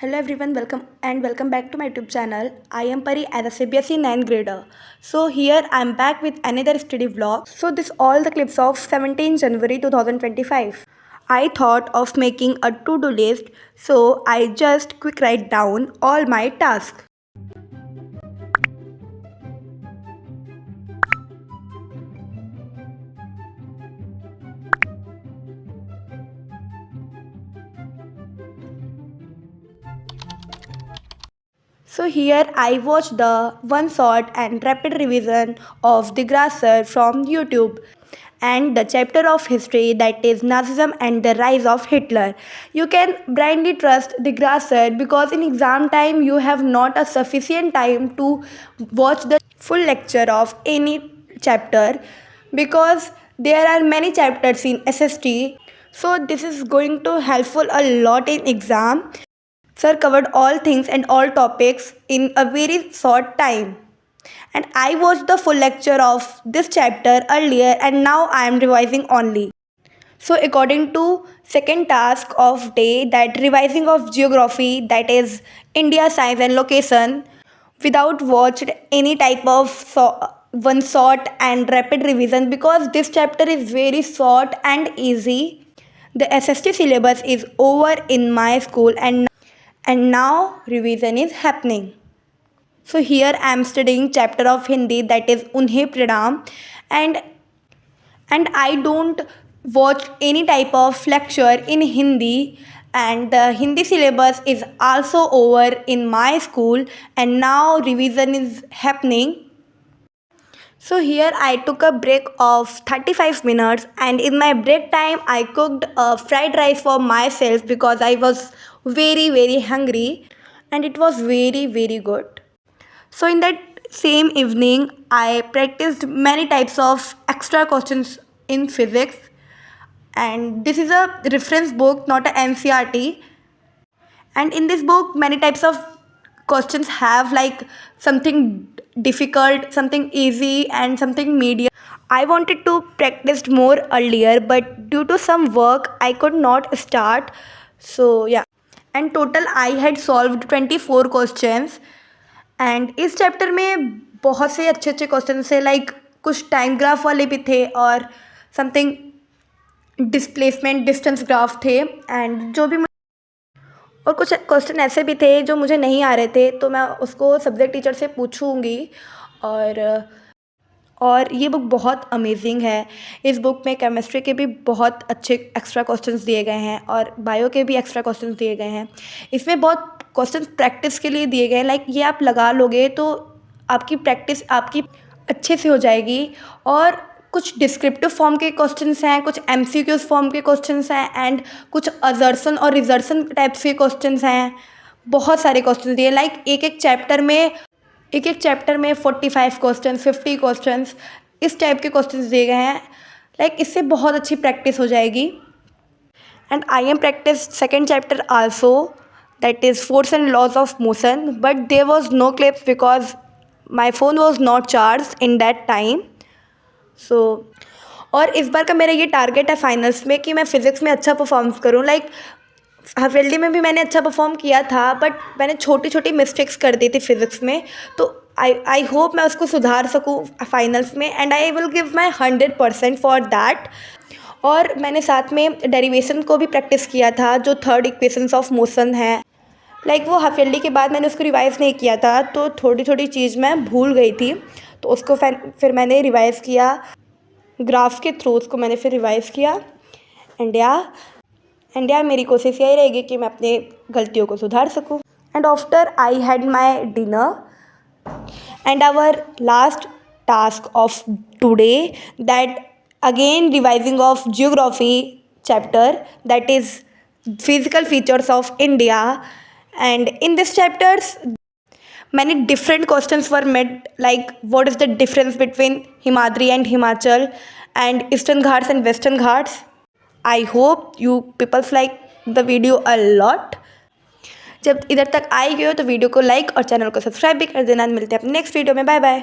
Hello everyone, welcome back to my YouTube channel. I am Pari as a CBSE 9th grader. So here I am back with another study vlog. So this all the clips of 17 January 2025. I thought of making a to-do list, so I just quick write down all my tasks. So here I watched the one shot and rapid revision of the Grasser from YouTube and the chapter of history that is Nazism and the rise of Hitler. You can blindly trust the Grasser because in exam time you have not a sufficient time to watch the full lecture of any chapter because there are many chapters in SST. So this is going to helpful a lot in exam. Sir covered all things and all topics in a very short time. And I watched the full lecture of this chapter earlier and now I am revising only. So according to second task of day, that revising of geography, that is India science and location, without watched any type of one short and rapid revision because this chapter is very short and easy. The SST syllabus is over in my school and now revision is happening. So here I am studying chapter of Hindi that is Unhe Pranam and I don't watch any type of lecture in Hindi and the Hindi syllabus is also over in my school and now revision is happening. So here I took a break of 35 minutes and in my break time I cooked a fried rice for myself because I was very hungry and it was very good. So in that same evening I practiced many types of extra questions in physics and this is a reference book, not a NCERT. And in this book many types of questions have like something difficult, something easy and something medium. I wanted to practice more earlier but due to some work I could not start. So yeah, and total I had solved 24 questions and इस chapter में बहुत से अच्छे अच्छे question थे like कुछ time graph वाले भी थे और समथिंग डिस्प्लेसमेंट डिस्टेंस ग्राफ थे एंड जो भी और कुछ क्वेश्चन ऐसे भी थे जो मुझे नहीं आ रहे थे तो मैं उसको सब्जेक्ट टीचर से पूछूंगी और और ये बुक बहुत अमेजिंग है। इस बुक में केमिस्ट्री के भी बहुत अच्छे एक्स्ट्रा क्वेश्चंस दिए गए हैं और बायो के भी एक्स्ट्रा क्वेश्चंस दिए गए हैं। इसमें बहुत क्वेश्चंस प्रैक्टिस के लिए दिए गए हैं लाइक ये आप लगा लोगे तो आपकी प्रैक्टिस आपकी अच्छे से हो जाएगी। और कुछ डिस्क्रिप्टिव फॉर्म के क्वेश्चंस हैं, कुछ MCQs फॉर्म के क्वेश्चंस हैं एंड कुछ असर्शन और रिजर्शन टाइप्स के क्वेश्चंस हैं। बहुत सारे क्वेश्चंस दिए लाइक एक एक चैप्टर में 45 क्वेश्चन 50 क्वेश्चंस इस टाइप के क्वेश्चंस दिए गए हैं। लाइक इससे बहुत अच्छी प्रैक्टिस हो जाएगी। And I am practice second chapter also that is force and laws of motion, but there was no clips because my phone was not charged in that time. So और इस बार का मेरा ये टारगेट है finals में कि मैं physics में अच्छा परफॉर्म करूँ। लाइक हाफ में भी मैंने अच्छा परफॉर्म किया था बट मैंने छोटी छोटी मिस्टेक्स कर दी थी फ़िज़िक्स में, तो आई होप मैं उसको सुधार सकूँ फाइनल्स में and I will give my 100% for that. और मैंने साथ में डेरिवेशन को भी प्रैक्टिस किया था जो थर्ड इक्वेशंस ऑफ मोशन है। लाइक वो हाफ ईयरली के बाद मैंने उसको रिवाइज़ नहीं किया था तो थोड़ी थोड़ी चीज़ मैं भूल गई थी, तो उसको फिर मैंने रिवाइज़ किया ग्राफ के थ्रू, उसको मैंने फिर रिवाइज़ किया एंड या मेरी कोशिश यही रहेगी कि मैं अपने गलतियों को सुधार सकूं। And after I had my dinner and our last task of today that again revising of geography chapter that is physical features of India. And in this chapters many different questions were made like what is the difference between Himadri and Himachal and Eastern Ghats and Western Ghats. I hope you people like the video a lot. जब इधर तक आए गए हो तो video को like और channel को सब्सक्राइब भी कर देना। मिलते हैं अपने नेक्स्ट वीडियो में। Bye bye.